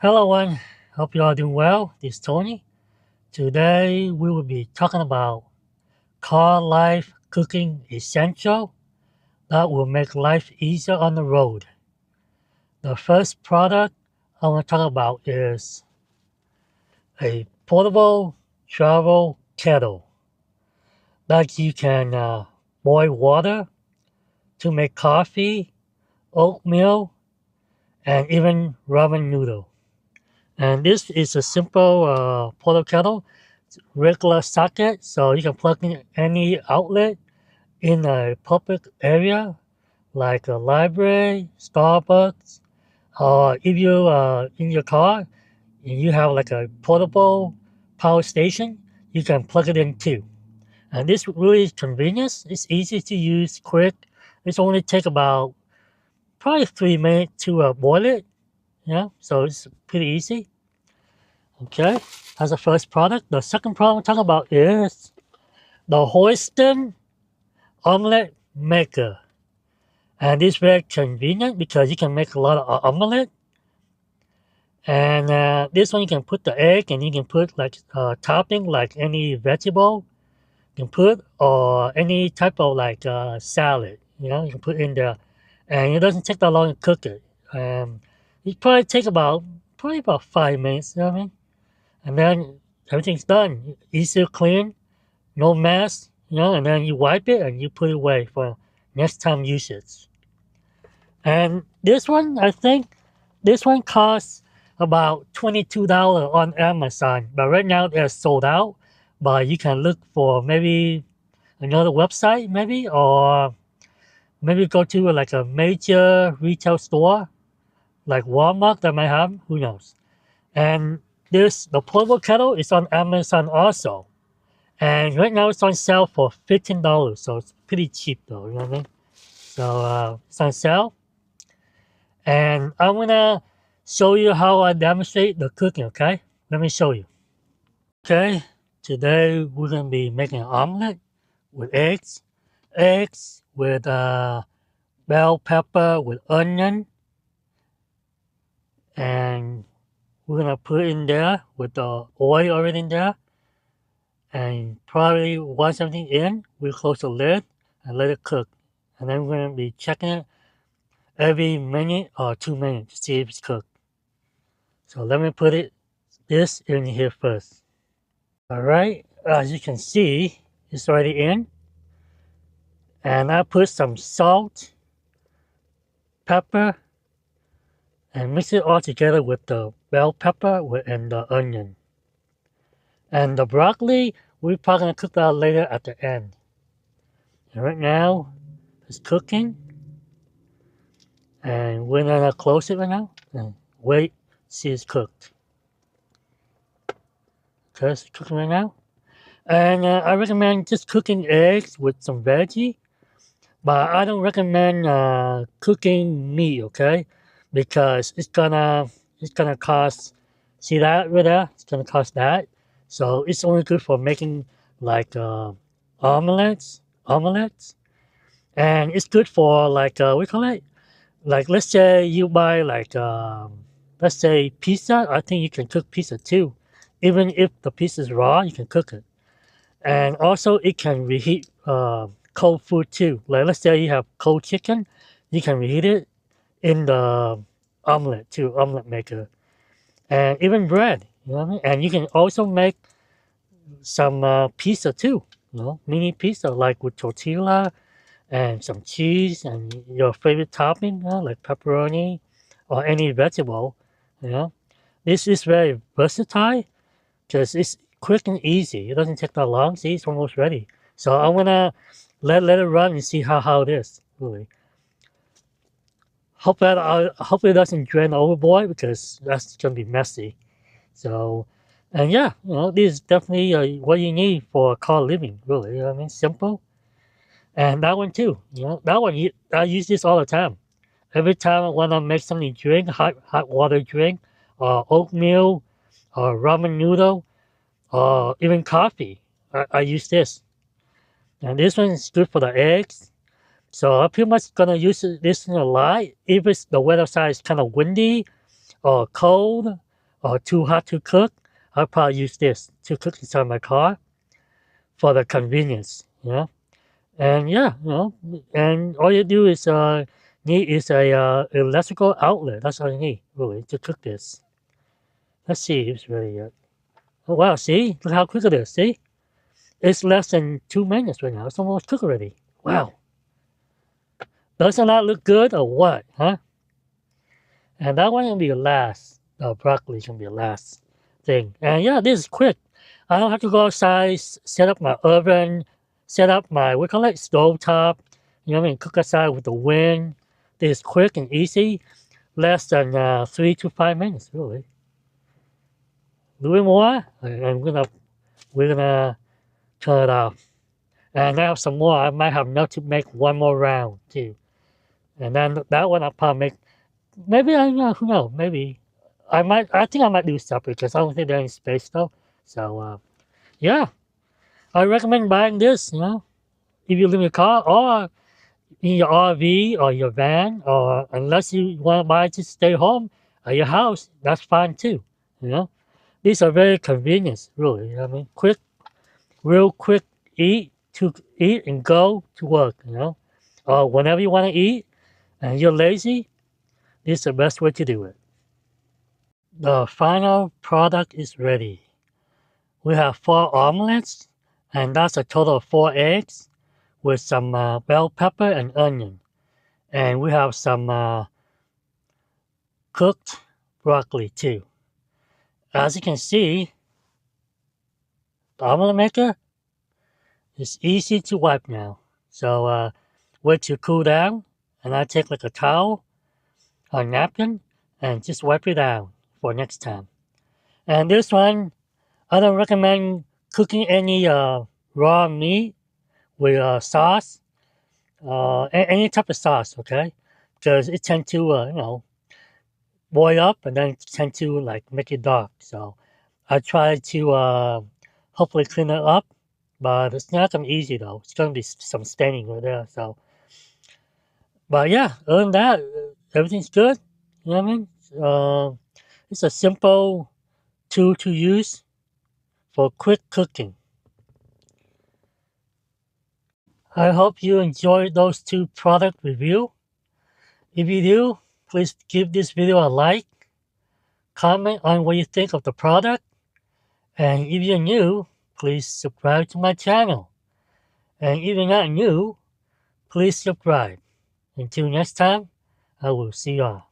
Hello, everyone. Hope you all doing well. This is Tony. Today we will be talking about car life cooking essential that will make life easier on the road. The first product I want to talk about is a portable travel kettle that you can boil water to make coffee, oatmeal, and even ramen noodle. And this is a simple portable kettle, regular socket, so you can plug in any outlet in a public area like a library, Starbucks, or if you in your car and you have like a portable power station, you can plug it in too. And this really is convenient. It's easy to use, quick. It's only take about probably 3 minutes to boil it. Yeah, so it's pretty easy. Okay, that's the first product. The second product I'm talking about is the Holstein Omelette Maker. And this is very convenient because you can make a lot of omelette. And this one you can put the egg and you can put like topping like any vegetable you can put or any type of like salad. You can put in there. And it doesn't take that long to cook it. It probably take about 5 minutes, you know what I mean? And then everything's done. Easy to clean, no mess, and then you wipe it and you put it away for next time usage. And this one, I think, this one costs about $22 on Amazon, but right now they're sold out. But you can look for maybe another website, maybe, or maybe go to like a major retail store, like Walmart that might have, who knows. And the portable kettle is on Amazon also. And right now it's on sale for $15, so it's pretty cheap though, you know what I mean? So it's on sale. And I'm gonna show you how I demonstrate the cooking, okay? Let me show you. Okay, today we're gonna be making an omelet with eggs with bell pepper with onion, and we're gonna put it in there with the oil already in there. And probably once everything in, we'll close the lid and let it cook. And then we're gonna be checking it every minute or 2 minutes to see if it's cooked. So let me put this in here first. Alright, as you can see, it's already in. And I put some salt, pepper, and mix it all together with the bell pepper and the onion. And the broccoli, we're probably gonna cook that later at the end. And right now, it's cooking. And we're gonna close it right now and wait, see it's cooked. Okay, it's cooking right now. And I recommend just cooking eggs with some veggie, but I don't recommend cooking meat, okay? Because it's gonna cost. See that right there? It's gonna cost that. So it's only good for making like omelets, and it's good for like we call it. Like let's say you buy like let's say pizza. I think you can cook pizza too, even if the pizza is raw. You can cook it. And also it can reheat cold food too. Like let's say you have cold chicken, you can reheat it in the omelet too, omelet maker. And even bread, you know what I mean? And you can also make some pizza too, mini pizza like with tortilla and some cheese and your favorite topping, like pepperoni or any vegetable, you know. This is very versatile because it's quick and easy. It doesn't take that long. See, it's almost ready. So I'm gonna let it run and see how it is. Really. Hopefully it doesn't drain overboard because that's gonna be messy. So, and yeah, this is definitely what you need for car living. Really, you know what I mean, simple. And that one too. That one I use this all the time. Every time I want to make something to drink, hot water drink, or oatmeal, or ramen noodle, or even coffee, I use this. And this one is good for the eggs. So I'm pretty much gonna use this in a lot. If the weather side is kind of windy or cold, or too hot to cook, I'll probably use this to cook inside my car for the convenience, And yeah, and all you do is need is a electrical outlet. That's all you need, really, to cook this. Let's see if it's ready yet. Oh wow, see? Look how quick it is, see? It's less than 2 minutes right now. It's almost cooked already. Wow. Doesn't that look good or what, huh? And that one can be the last. Broccoli can be the last thing. And yeah, this is quick. I don't have to go outside, set up my oven, set up my, we call it stove top. You know what I mean? Cook outside with the wind. This is quick and easy. Less than 3 to 5 minutes, really. A little more, and we're gonna turn it off. And I have some more. I might have enough to make one more round too. And then that one I'll probably make. Maybe I don't know. Who knows? Maybe I think I might do separate because I don't think there's any space though. So yeah, I recommend buying this. If you live in a car or in your RV or your van, or unless you want to buy it to stay home at your house, that's fine too. These are very convenient, really. I mean, quick, real quick eat and go to work. Or whenever you want to eat and you're lazy, this is the best way to do it. The final product is ready. We have 4 omelets, and that's a total of 4 eggs with some bell pepper and onion. And we have some cooked broccoli too. As you can see, the omelet maker is easy to wipe now. So wait to cool down, and I take like a towel or a napkin and just wipe it down for next time. And this one, I don't recommend cooking any raw meat with sauce, any type of sauce, okay? Because it tends to, boil up and then tend to like make it dark. So I try to hopefully clean it up, but it's not gonna be easy though. It's gonna be some staining right there. So, but yeah, other than that, everything's good. You know what I mean? It's a simple tool to use for quick cooking. I hope you enjoyed those 2 product review. If you do, please give this video a like, comment on what you think of the product, and if you're new, please subscribe to my channel. And if you're not new, please subscribe. Until next time, I will see y'all.